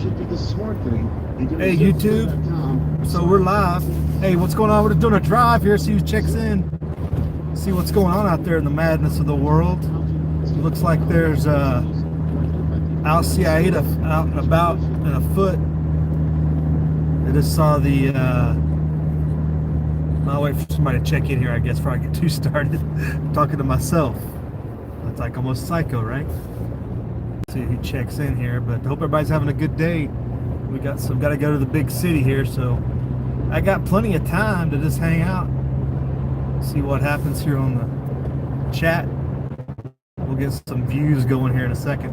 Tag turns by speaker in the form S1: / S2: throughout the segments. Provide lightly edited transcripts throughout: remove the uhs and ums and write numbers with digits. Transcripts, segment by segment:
S1: should do the smart thing.
S2: Hey YouTube, so we're live. Hey, what's going on? We're doing a drive here, see who checks in. See what's going on out there in the madness of the world. It looks like there's Al-Qaeda out and about and afoot. I just saw the I'll wait for somebody to check in here, I guess, before I get too started talking to myself. That's like almost psycho, right? See who checks in here, but I hope everybody's having a good day. We got to go to the big city here, so I got plenty of time to just hang out, see what happens here on the chat. We'll get some views going here in a second.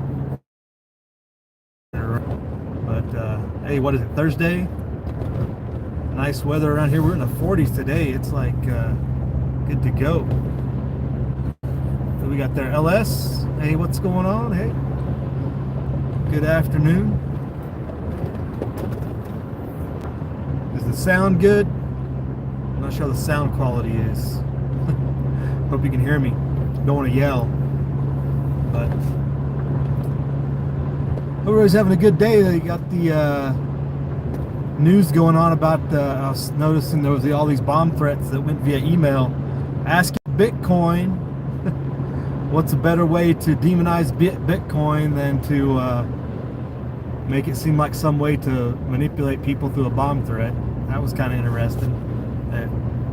S2: But hey, what is it, Thursday? Nice weather around here. We're in the 40s today. It's like good to go. So we got there LS. Hey, what's going on? Hey, good afternoon. Does the sound good? I'm not sure how the sound quality is. Hope you can hear me. Don't want to yell, but everybody's having a good day. They got the news going on about I was noticing there was all these bomb threats that went via email asking Bitcoin what's a better way to demonize Bitcoin than to make it seem like some way to manipulate people through a bomb threat. That was kind of interesting. It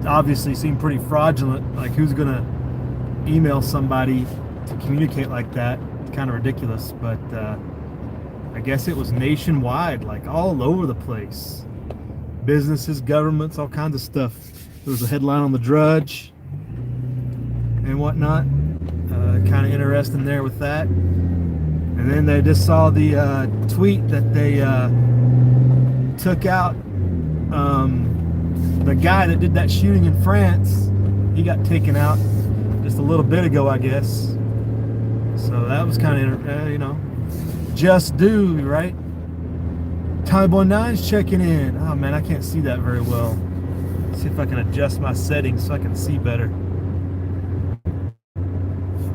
S2: obviously seemed pretty fraudulent. Like, who's gonna email somebody to communicate like that? It's kind of ridiculous, but I guess it was nationwide, like all over the place. Businesses, governments, all kinds of stuff. There was a headline on the Drudge and whatnot. Kind of interesting there with that. And then they just saw the tweet that they took out the guy that did that shooting in France. He got taken out just a little bit ago, I guess. So that was kind of, you know, just do, right? Tommy9's checking in. Oh man, I can't see that very well. Let's see if I can adjust my settings so I can see better.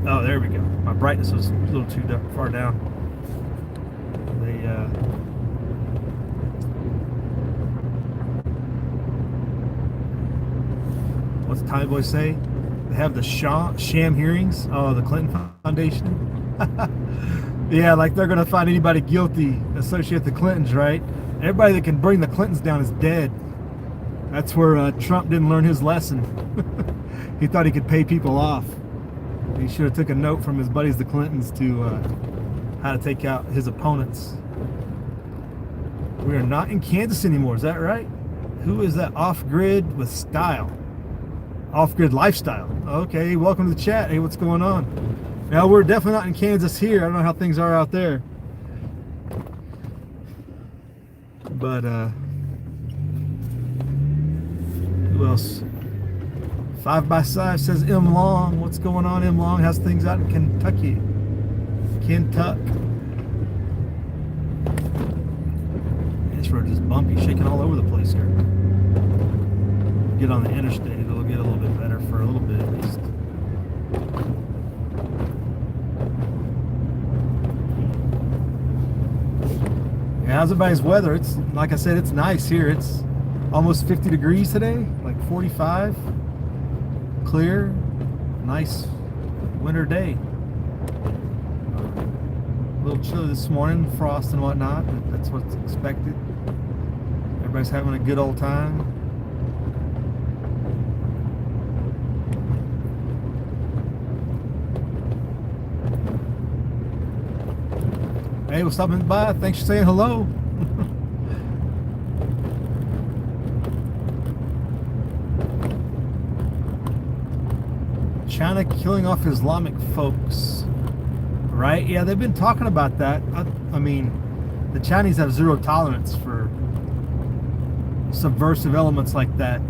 S2: Oh, there we go. My brightness was a little too far down. What's Tommy Boy say? They have the sham hearings. Oh, the Clinton Foundation. Yeah, like they're gonna find anybody guilty associated with the Clintons, right? Everybody that can bring the Clintons down is dead. That's where Trump didn't learn his lesson. He thought he could pay people off. He should have took a note from his buddies, the Clintons, to how to take out his opponents. We are not in Kansas anymore, is that right? Who is that? Off-grid with style. Off-grid lifestyle. Okay, welcome to the chat. Hey, what's going on? Now, we're definitely not in Kansas here. I don't know how things are out there. But, who else? 5x5 says M Long. What's going on, M Long? How's things out in Kentucky? Kentucky. This road is bumpy, shaking all over the place here. Get on the interstate, it'll get a little bit better for a little bit at least. Yeah, how's everybody's weather? It's, like I said, it's nice here. It's almost 50 degrees today, like 45. Clear, nice winter day. A little chilly this morning, frost and whatnot, but that's what's expected. Everybody's having a good old time. Hey, what's stopping by? Thanks for saying hello. China killing off Islamic folks, right? Yeah, they've been talking about that. I mean, the Chinese have zero tolerance for subversive elements like that.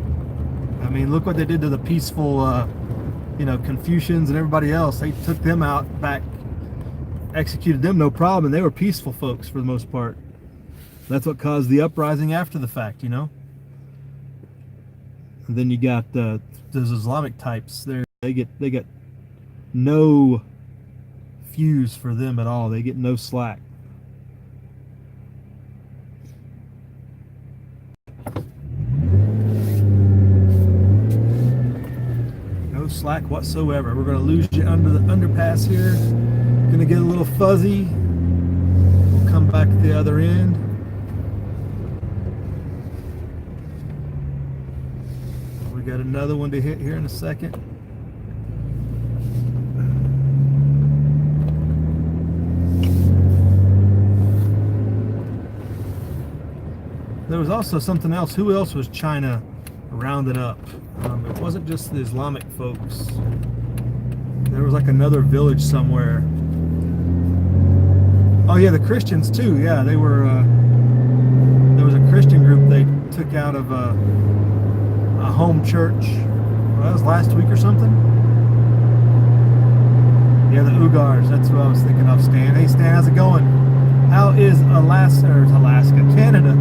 S2: I mean, look what they did to the peaceful, you know, Confucians and everybody else. They took them out back, executed them no problem, and they were peaceful folks for the most part. That's what caused the uprising after the fact, you know. And then you got those Islamic types there. They get no fuse for them at all. They get no slack. slack whatsoever. We're going to lose you under the underpass here. Going to get a little fuzzy. We'll come back to the other end. We got another one to hit here in a second. There was also something else. Who else was China rounding up? It wasn't just the Islamic folks. There was like another village somewhere. Oh yeah, the Christians too. Yeah, they were. There was a Christian group they took out of a home church. Well, that was last week or something. Yeah, the Uyghurs. That's what I was thinking of. Stan. Hey Stan, how's it going? How is Alaska, Canada?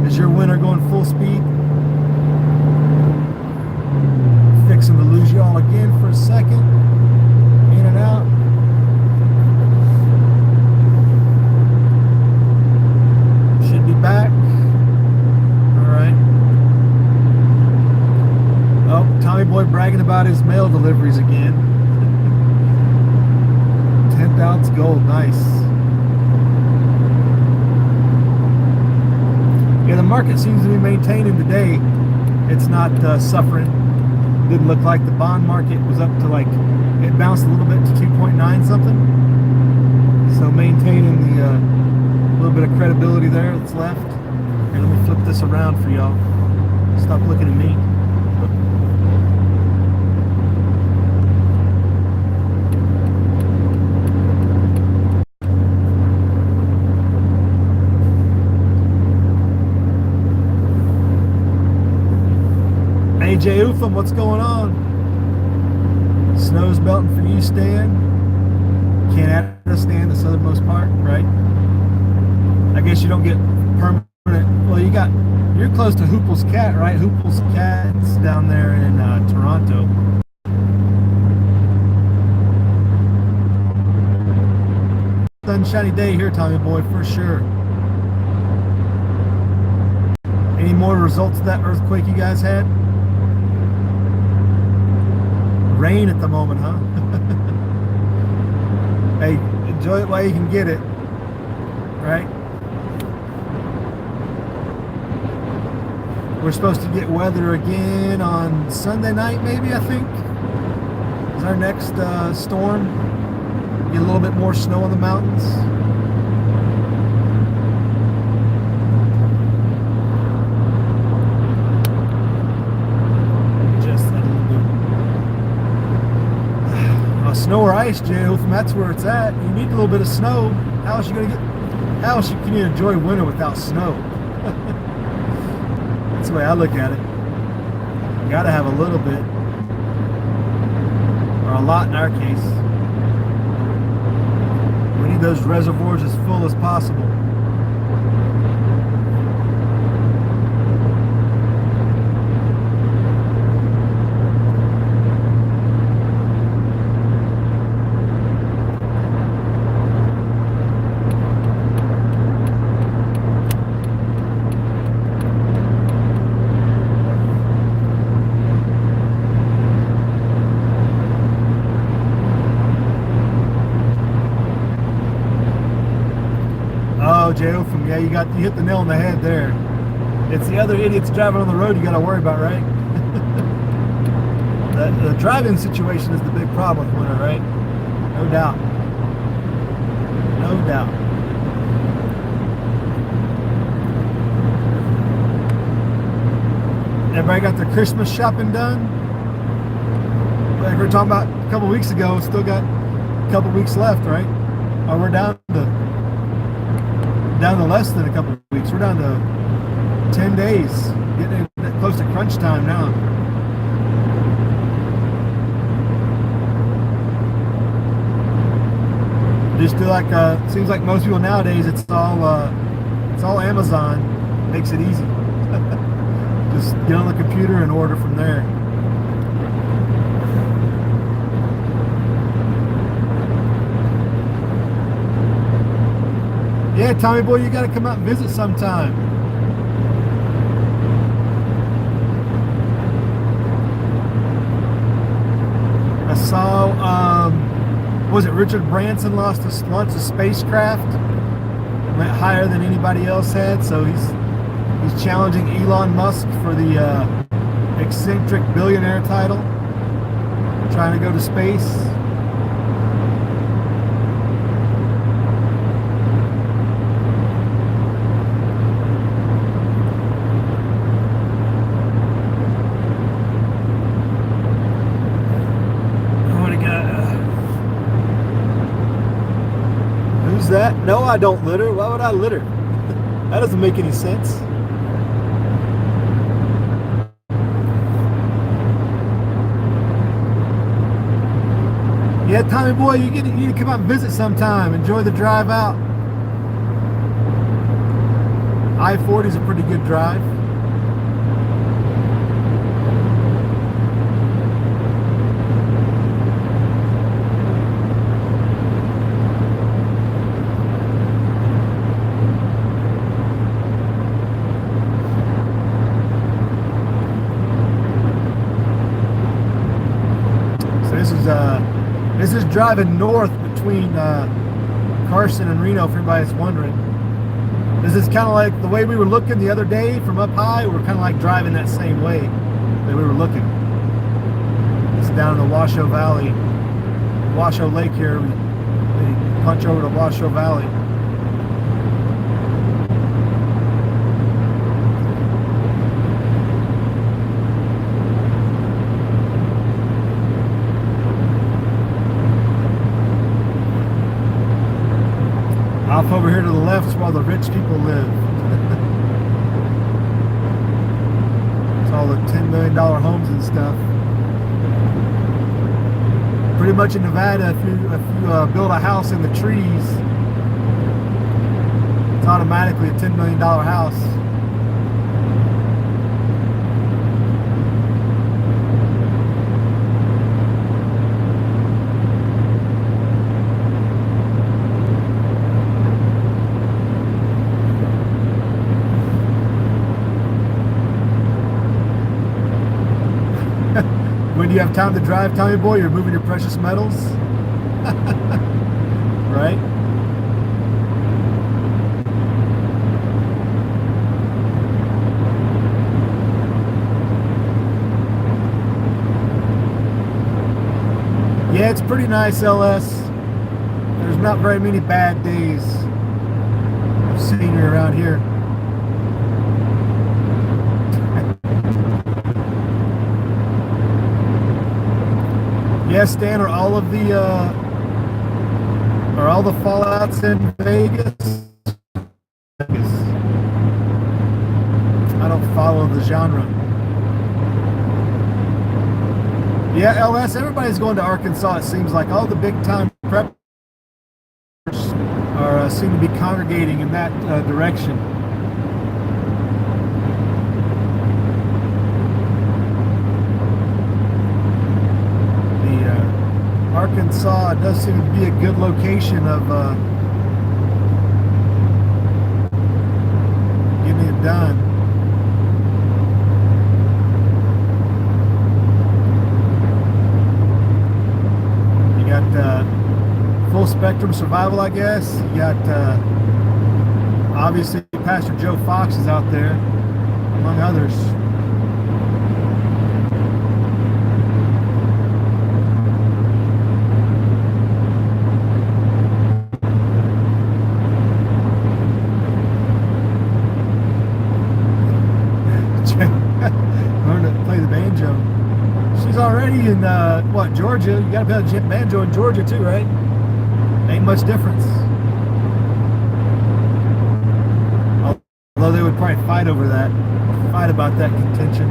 S2: Is your winter going full speed? Fixing to lose you all again for a second. In and out. Should be back. Alright. Oh, Tommy Boy bragging about his mail deliveries again. 10th ounce gold, nice. Yeah, the market seems to be maintaining today. It's not suffering. Didn't look like the bond market was up to like, it bounced a little bit to 2.9 something. So maintaining the little bit of credibility there that's left. Here, let me flip this around for y'all. Stop looking at me. AJ Ufam, what's going on? Snow's melting for you, Stan. Can't understand the southernmost part, right? I guess you don't get permanent. Well, you're close to Hoople's Cat, right? Hoople's Cat's down there in Toronto. Sunshiny day here, Tommy Boy, for sure. Any more results of that earthquake you guys had? Rain at the moment, huh? Hey, enjoy it while you can get it, right? We're supposed to get weather again on Sunday night, maybe, I think. Is our next storm. Get a little bit more snow on the mountains. Snow or ice, Jay, that's where it's at. You need a little bit of snow. How else can you enjoy winter without snow? That's the way I look at it. You gotta have a little bit. Or a lot in our case. We need those reservoirs as full as possible. Joe, yeah, you hit the nail on the head there. It's the other idiots driving on the road you got to worry about, right? the driving situation is the big problem with winter, right? No doubt. No doubt. Everybody got their Christmas shopping done? Like we were talking about a couple weeks ago, still got a couple weeks left, right? Oh, we're down to less than a couple of weeks. We're down to 10 days, getting close to crunch time now. Just feel like seems like most people nowadays, it's all Amazon. Makes it easy. Just get on the computer and order from there. Yeah, Tommy Boy, you got to come out and visit sometime. saw, was it Richard Branson launched a spacecraft, went higher than anybody else had, so he's challenging Elon Musk for the eccentric billionaire title, trying to go to space. That? No, I don't litter. Why would I litter? That doesn't make any sense. Yeah, Tommy boy, you need to come out and visit sometime. Enjoy the drive out. I-40 is a pretty good drive. This is driving north between Carson and Reno, if anybody's wondering. This is kind of like the way we were looking the other day from up high. We're kind of like driving that same way that we were looking. It's down in the Washoe Valley, Washoe Lake here. We punch over to Washoe Valley. Off over here to the left is where all the rich people live. It's all the $10 million homes and stuff. Pretty much in Nevada, if you build a house in the trees, it's automatically a $10 million house. When do you have time to drive, Tommy boy? You're moving your precious metals? Right? Yeah, it's pretty nice, LS. There's not very many bad days of scenery around here. Yes, Dan, are all the Fallouts in Vegas? I don't follow the genre. Yeah, LS, everybody's going to Arkansas. It seems like all the big time preppers are seem to be congregating in that direction. Arkansas does seem to be a good location of getting it done. You got Full Spectrum Survival, I guess. You got obviously Pastor Joe Fox is out there, among others. Already in what, Georgia? You gotta play the banjo in Georgia too, right? Ain't much difference. Although they would probably fight over that, fight about that contention.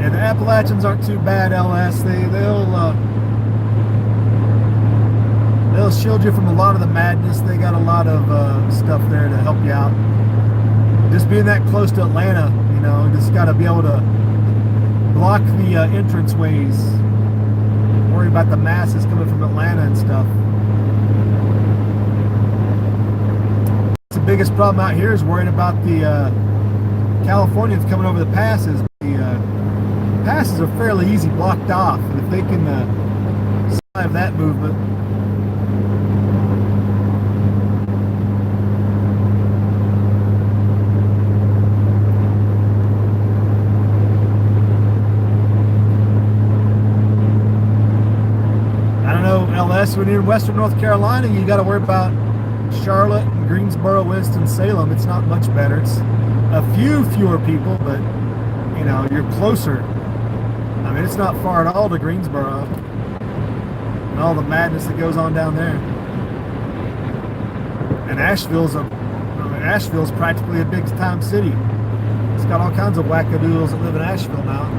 S2: Yeah, the Appalachians aren't too bad, LS. They'll shield you from a lot of the madness. They got a lot of stuff there to help you out. Just being that close to Atlanta, you know, just got to be able to block the entrance ways. Worry about the masses coming from Atlanta and stuff. It's a biggest problem out here is worrying about the Californians coming over the passes. The passes are fairly easy, blocked off, and if they can survive that movement. LS, when you're in Western North Carolina, you got to worry about Charlotte, and Greensboro, Winston-Salem. It's not much better. It's a few fewer people, but you know, you're closer. I mean, it's not far at all to Greensboro and all the madness that goes on down there. And Asheville's practically a big time city. It's got all kinds of wackadoodles that live in Asheville now.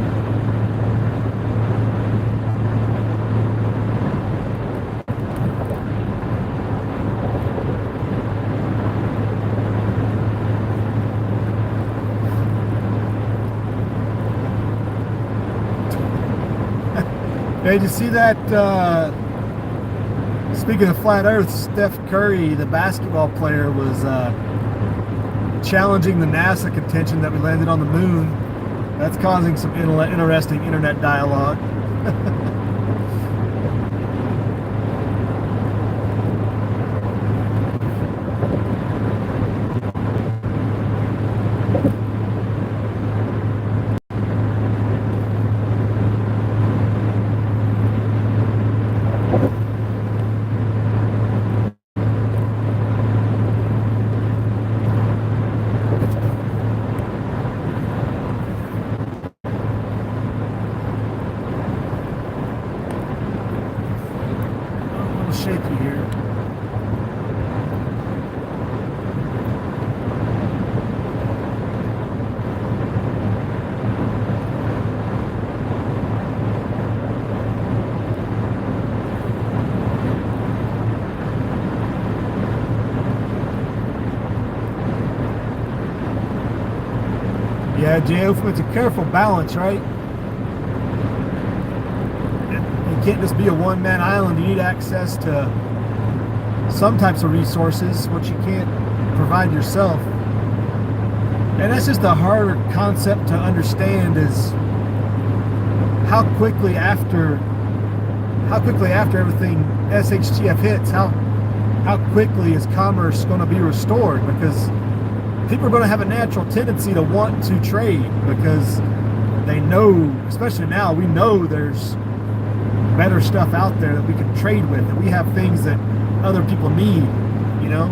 S2: Hey, did you see that? Speaking of flat Earth, Steph Curry, the basketball player, was challenging the NASA contention that we landed on the moon. That's causing some interesting internet dialogue. Shaky here. Yeah, J.O., it's a careful balance, right? You can't just be a one-man island. You need access to some types of resources, which you can't provide yourself. And that's just a harder concept to understand, is how quickly after everything SHTF hits, how quickly is commerce going to be restored? Because people are going to have a natural tendency to want to trade, because they know, especially now, we know there's better stuff out there that we can trade with, and we have things that other people need. You know,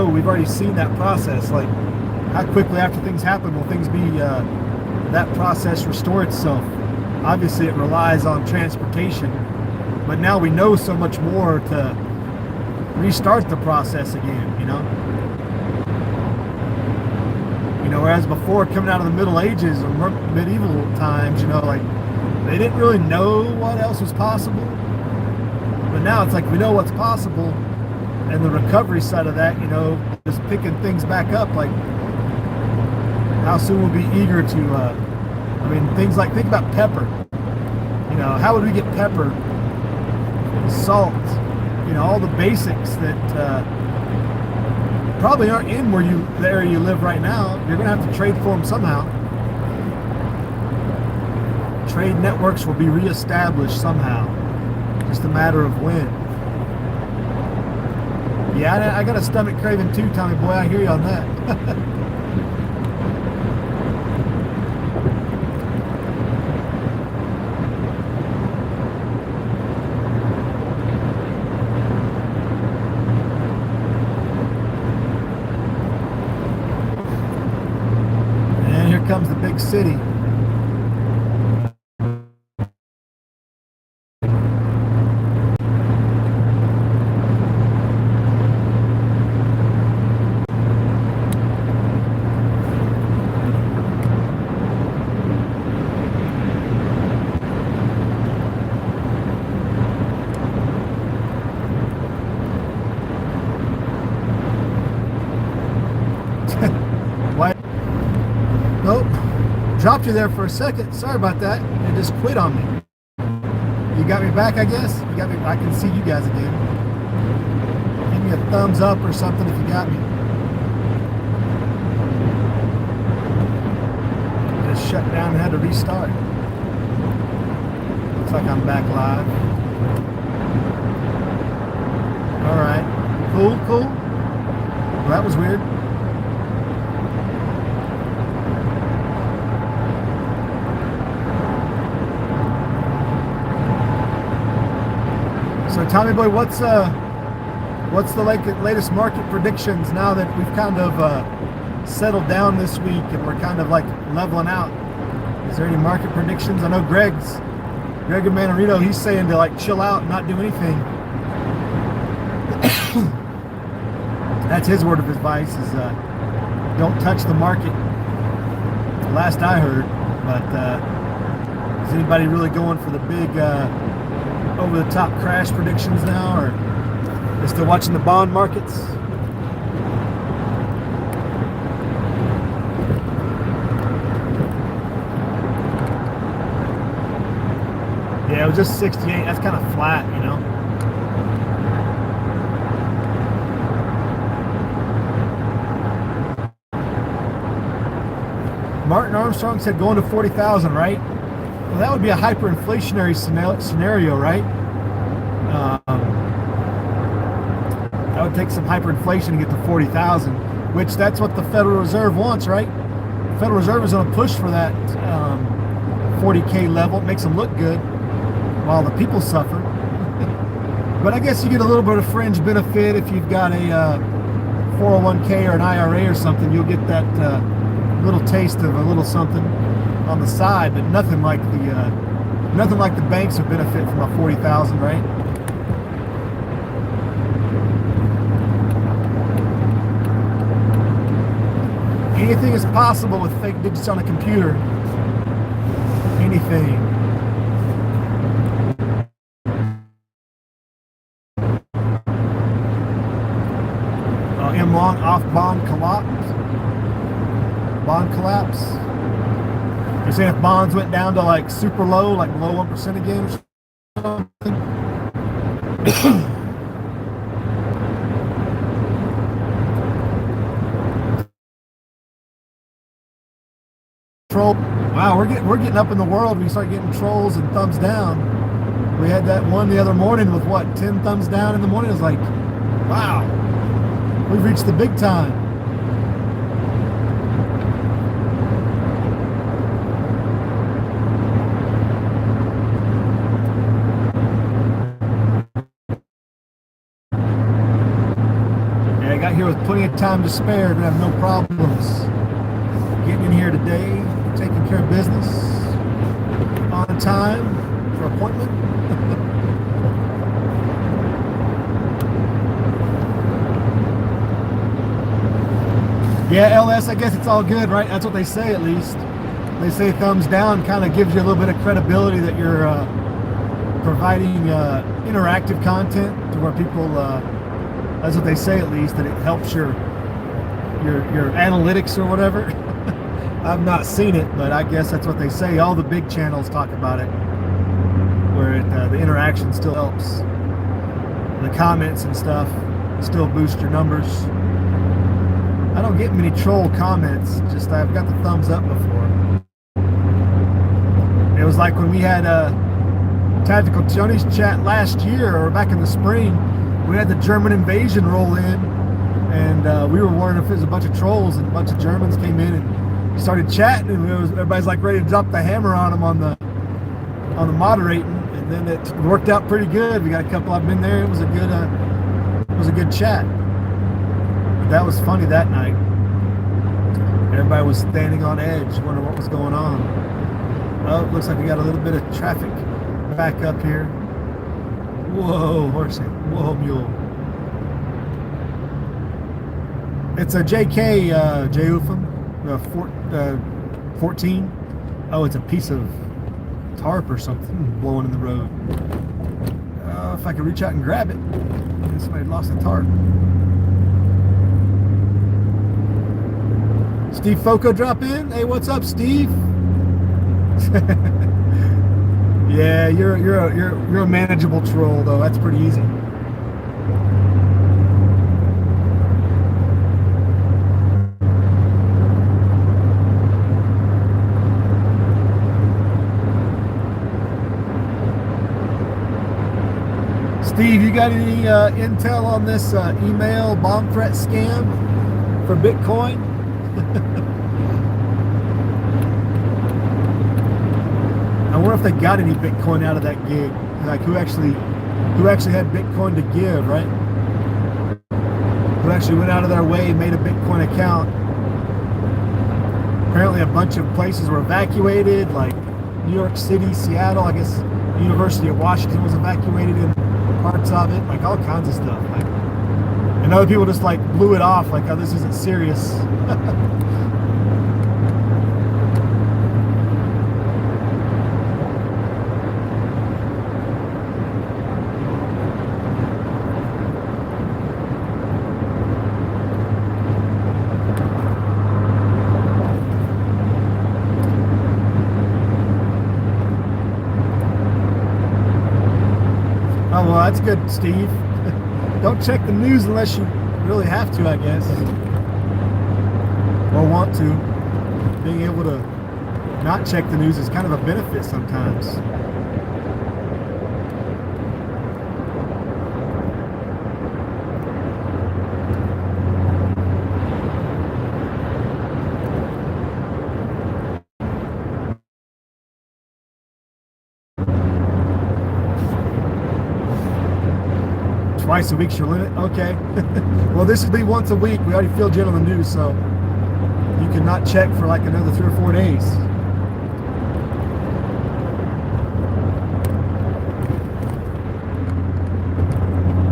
S2: we've already seen that process. Like, how quickly after things happen will things be that process restore itself? Obviously it relies on transportation, but now we know so much more to restart the process again. You know, whereas before, coming out of the Middle Ages or medieval times, you know, like, they didn't really know what else was possible. But now it's like, we know what's possible, and the recovery side of that, you know, just picking things back up. Like, how soon we'll be eager to, I mean, things like, think about pepper. You know, how would we get pepper, salt, you know, all the basics that probably aren't in the area you live right now. You're going to have to trade for them somehow. Trade networks will be reestablished somehow. Just a matter of when. Yeah, I got a stomach craving too, Tommy boy. I hear you on that. And here comes the big city. Nope. Dropped you there for a second. Sorry about that. You just quit on me. You got me back, I guess? You got me. I can see you guys again. Give me a thumbs up or something if you got me. shut down and had to restart. Looks like I'm back live. All right, cool. Well, that was weird. So Tommy Boy, what's the latest market predictions now that we've kind of settled down this week and we're kind of like leveling out? Is there any market predictions? I know Greg in Manarino, he's saying to like chill out and not do anything. That's his word of advice, is don't touch the market. Last I heard. But is anybody really going for the big over-the-top crash predictions now, or are still watching the bond markets? Yeah, it was just 68. That's kind of flat, you know. Martin Armstrong said going to 40,000, right? Well, that would be a hyperinflationary scenario, right? That would take some hyperinflation to get to 40,000, which that's what the Federal Reserve wants, right? The Federal Reserve is going to push for that 40K level. It makes them look good while the people suffer. But I guess you get a little bit of fringe benefit if you've got a 401K or an IRA or something. You'll get that little taste of a little something on the side, but nothing like the banks would benefit from a 40,000, right? Anything is possible with fake digits on a computer. Anything. M long off bond collapse. You're saying if bonds went down to like super low, like below 1% again or something? Troll. Wow, we're getting up in the world. We start getting trolls and thumbs down. We had that one the other morning with what, 10 thumbs down in the morning. It was like, wow, we've reached the big time. Here with plenty of time to spare, gonna have no problems getting in here today, taking care of business on time for appointment. Yeah, LS, I guess it's all good, right? That's what they say, at least. They say thumbs down kind of gives you a little bit of credibility that you're providing interactive content to where people that's what they say, at least, that it helps your analytics or whatever. I've not seen it, but I guess that's what they say. All the big channels talk about it, where the interaction still helps. The comments and stuff still boost your numbers. I don't get many troll comments, just I've got the thumbs up before. It was like when we had Tactical Tony's chat last year, or back in the spring. We had the German invasion roll in, and we were wondering if it was a bunch of trolls, and a bunch of Germans came in and started chatting, and everybody's like ready to drop the hammer on them on the moderating, and then it worked out pretty good. We got a couple of them in there. It was a good chat. But that was funny that night. Everybody was standing on edge, wondering what was going on. Oh, it looks like we got a little bit of traffic back up here. Whoa, horsey. Whoa, mule. It's a JK, J-Ufum, 14. Oh, it's a piece of tarp or something blowing in the road. If I could reach out and grab it. Somebody lost a tarp. Steve Foco drop in. Hey, what's up, Steve? Yeah, you're a manageable troll though. That's pretty easy. Steve, you got any intel on this email bomb threat scam for Bitcoin? I wonder if they got any Bitcoin out of that gig. Like who actually had Bitcoin to give, right? Who actually went out of their way, made a Bitcoin account. Apparently a bunch of places were evacuated, like New York City, Seattle, I guess University of Washington was evacuated in parts of it, like all kinds of stuff. Like, and other people just like blew it off, like, oh, this isn't serious. Oh, well, that's good, Steve. Don't check the news unless you really have to, I guess. Or want to. Being able to not check the news is kind of a benefit sometimes. Twice a week's your limit? Okay. Well, this would be once a week. We already filled you in on the news, so you can not check for like another 3 or 4 days.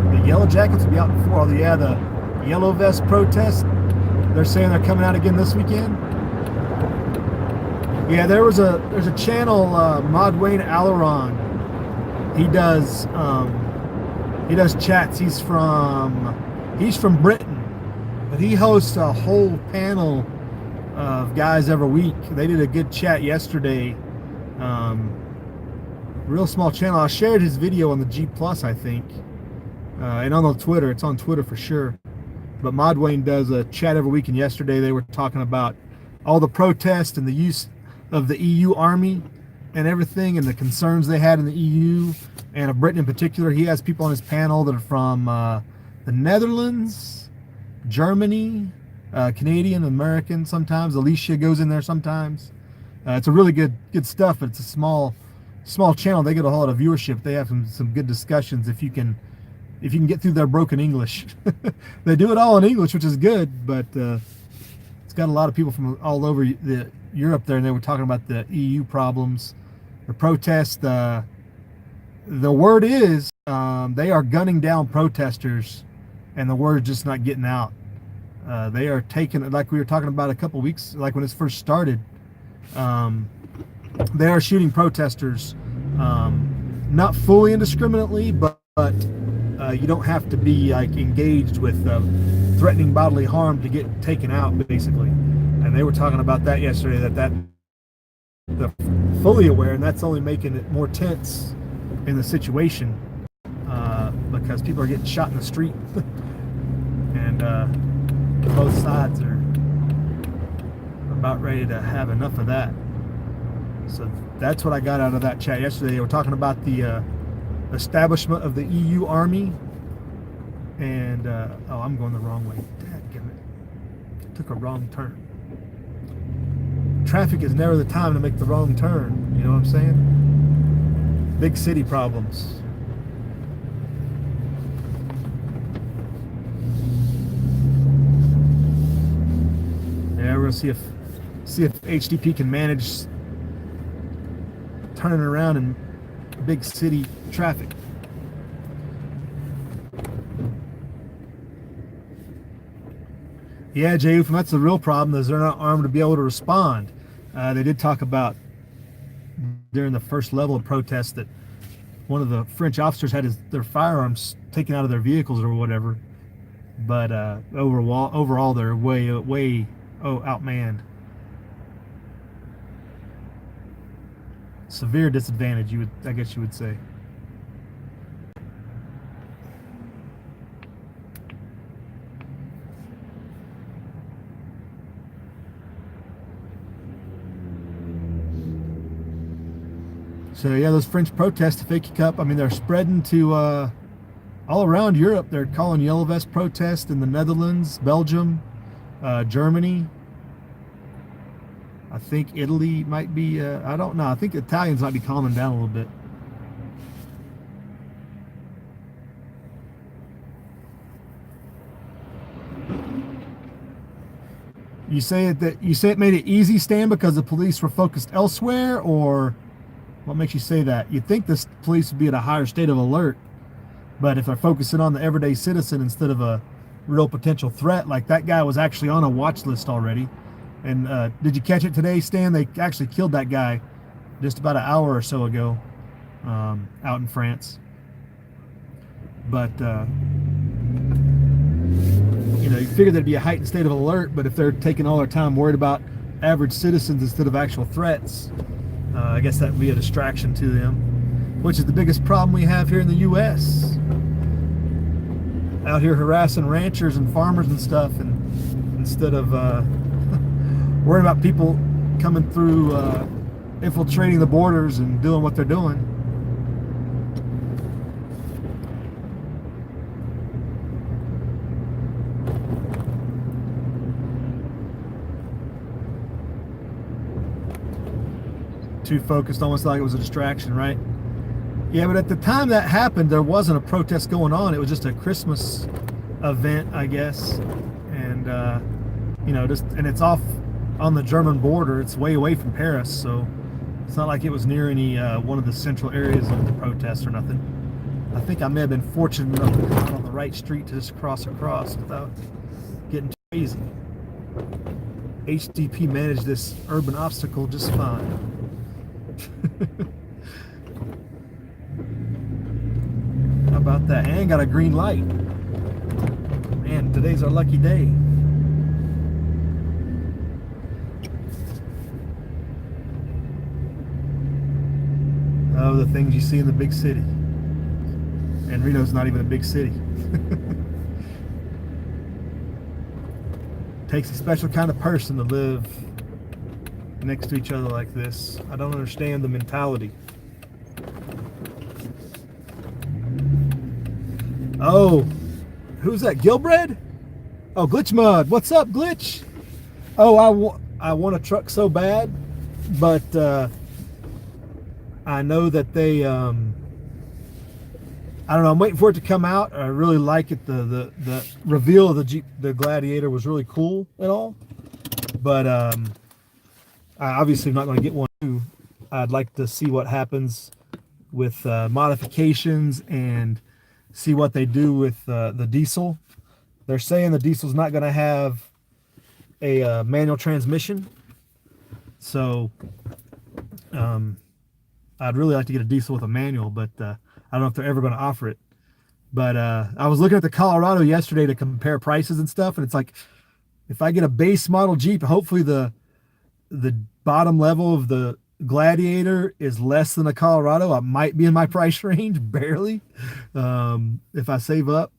S2: The Yellow Jackets will be out before. Yeah, the Yellow Vest protest. They're saying they're coming out again this weekend. Yeah, there's a channel, Modwayne Alaron. He does chats. He's from Britain, but he hosts a whole panel of guys every week. They did a good chat yesterday. Real small channel. I shared his video on the G Plus, I think, and on the Twitter. It's on Twitter for sure. But Modwayne does a chat every week, and yesterday they were talking about all the protests and the use of the EU army and everything, and the concerns they had in the EU and of Britain in particular. He has people on his panel that are from the Netherlands, Germany, Canadian, American sometimes. Alicia goes in there sometimes. It's a really good stuff, but it's a small channel. They get a whole lot of viewership. They have some good discussions if you can get through their broken English. They do it all in English, which is good, but it's got a lot of people from all over Europe there, and they were talking about the EU problems, the protest. The word is they are gunning down protesters, and the word's just not getting out. They are taking, like we were talking about a couple weeks, like when it first started, they are shooting protesters, not fully indiscriminately, but you don't have to be like engaged with threatening bodily harm to get taken out, basically. And they were talking about that yesterday, that they're fully aware, and that's only making it more tense in the situation, because people are getting shot in the street, and both sides are about ready to have enough of that. So that's what I got out of that chat yesterday. They were talking about the establishment of the EU army, and oh, I'm going the wrong way. Dadgummit. Took a wrong turn. Traffic is never the time to make the wrong turn. You know what I'm saying? Big city problems. Yeah, we're gonna see if HDP can manage turning around in big city traffic. Yeah, Jay Ufam, that's the real problem, is they're not armed to be able to respond. They did talk about during the first level of protest that one of the French officers had their firearms taken out of their vehicles or whatever, but overall they're way outmanned. Severe disadvantage, I guess you would say. So yeah, those French protests, if they kick up, I mean, they're spreading to all around Europe, they're calling yellow vest protest in the Netherlands, Belgium, Germany. I think Italy might be, I don't know. I think the Italians might be calming down a little bit. You say it made it easy, Stan, because the police were focused elsewhere, or what makes you say that? You'd think the police would be at a higher state of alert, but if they're focusing on the everyday citizen instead of a real potential threat, like that guy was actually on a watch list already. And did you catch it today, Stan? They actually killed that guy just about an hour or so ago out in France. But you figure there'd be a heightened state of alert, but if they're taking all their time worried about average citizens instead of actual threats, I guess that would be a distraction to them, which is the biggest problem we have here in the U.S. Out here harassing ranchers and farmers and stuff, and instead of worrying about people coming through, infiltrating the borders and doing what they're doing. Too focused, almost like it was a distraction, right? Yeah, but at the time that happened, there wasn't a protest going on. It was just a Christmas event, I guess. And, and it's off on the German border. It's way away from Paris, so it's not like it was near any one of the central areas of the protest or nothing. I think I may have been fortunate enough to come on the right street to just cross across without getting too crazy. HDP managed this urban obstacle just fine. How about that? And got a green light. Man, today's our lucky day. Oh, the things you see in the big city. And Reno's not even a big city. Takes a special kind of person to live next to each other like this. I don't understand the mentality. Oh, who's that? Gilbred? Oh, Glitch Mud. What's up, Glitch? Oh, I want a truck so bad, but I know that they I don't know, I'm waiting for it to come out. I really like it. The reveal of the Jeep, the Gladiator, was really cool and all, but I obviously am not going to get one too. I'd like to see what happens with modifications and see what they do with the diesel. They're saying the diesel's not going to have a manual transmission, so I'd really like to get a diesel with a manual, but I don't know if they're ever going to offer it. But I was looking at the Colorado yesterday to compare prices and stuff, and it's like, if I get a base model Jeep, hopefully the bottom level of the Gladiator is less than a Colorado. I might be in my price range, barely, if I save up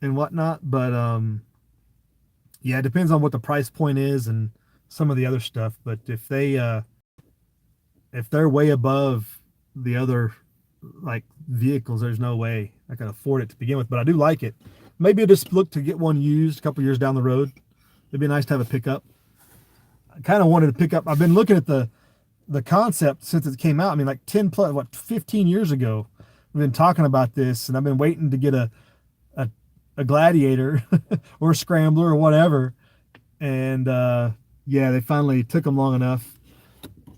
S2: and whatnot. But yeah, it depends on what the price point is and some of the other stuff. But if they're way above the other like vehicles, there's no way I can afford it to begin with. But I do like it. Maybe I'll just look to get one used a couple years down the road. It'd be nice to have a pickup. I kind of wanted to pick up. I've been looking at the concept since it came out. I mean, like 15 years ago, we've been talking about this, and I've been waiting to get a Gladiator or a Scrambler or whatever. And yeah, they finally took them long enough,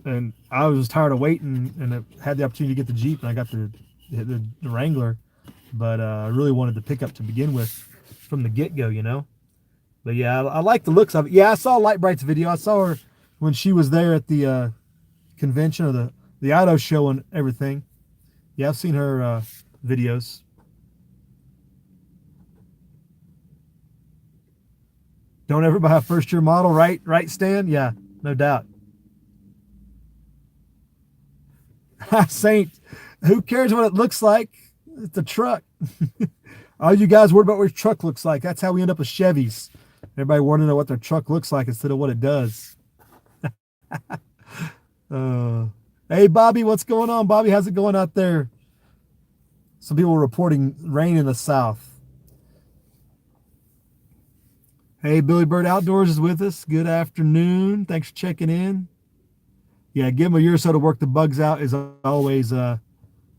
S2: and I was tired of waiting, and I had the opportunity to get the Jeep, and I got the Wrangler. But I really wanted the pickup to begin with from the get-go, you know. But yeah, I like the looks of it. Yeah, I saw Light Bright's video. I saw her when she was there at the convention or the auto show and everything. Yeah, I've seen her videos. Don't ever buy a first-year model, right? Right, Stan? Yeah, no doubt. Saint, who cares what it looks like? It's a truck. All you guys worried about what your truck looks like. That's how we end up with Chevys. Everybody wanting to know what their truck looks like instead of what it does. Hey, Bobby, what's going on? Bobby, how's it going out there? Some people were reporting rain in the south. Hey, Billy Bird Outdoors is with us. Good afternoon. Thanks for checking in. Yeah, give them a year or so to work the bugs out is always a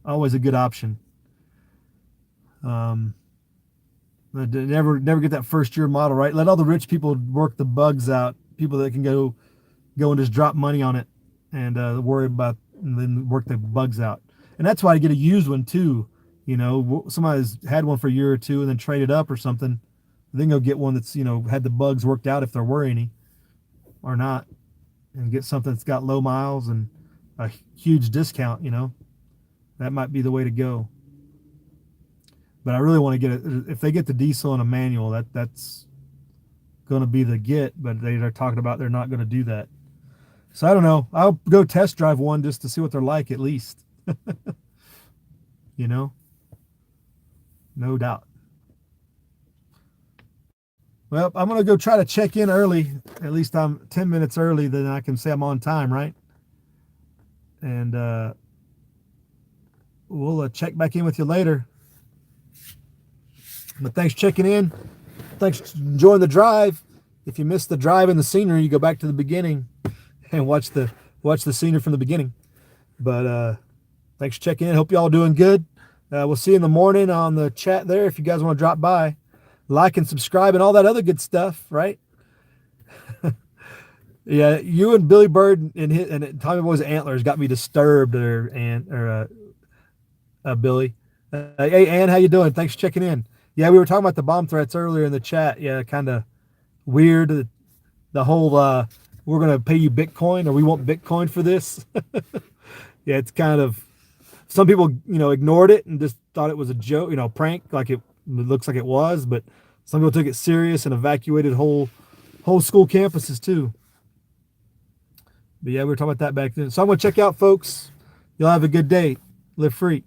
S2: good option. Never get that first year model right. Let all the rich people work the bugs out. People that can go and just drop money on it and worry about and then work the bugs out. And that's why I get a used one too. You know, somebody's had one for a year or two and then traded up or something. Then go get one that's, you know, had the bugs worked out if there were any or not, and get something that's got low miles and a huge discount. You know, that might be the way to go. But I really want to get it. If they get the diesel and a manual, that's going to be the get. But they're talking about they're not going to do that. So I don't know. I'll go test drive one just to see what they're like at least. You know, no doubt. Well, I'm going to go try to check in early. At least I'm 10 minutes early, then I can say I'm on time, right? And we'll check back in with you later. But thanks for checking in. Thanks for enjoying the drive. If you missed the drive and the scenery, you go back to the beginning and watch the scenery from the beginning. But thanks for checking in. Hope you all doing good. We'll see you in the morning on the chat there if you guys want to drop by. Like and subscribe and all that other good stuff, right? Yeah, you and Billy Bird and Tommy Boy's antlers got me disturbed there, Billy. Hey, Ann, how you doing? Thanks for checking in. Yeah, we were talking about the bomb threats earlier in the chat. Yeah, kind of weird. The whole we're going to pay you Bitcoin or we want Bitcoin for this. Yeah, it's kind of, some people, you know, ignored it and just thought it was a joke, you know, prank, like it looks like it was, but some people took it serious and evacuated whole school campuses too. But yeah, we were talking about that back then. So I'm going to check out, folks. Y'all have a good day. Live free.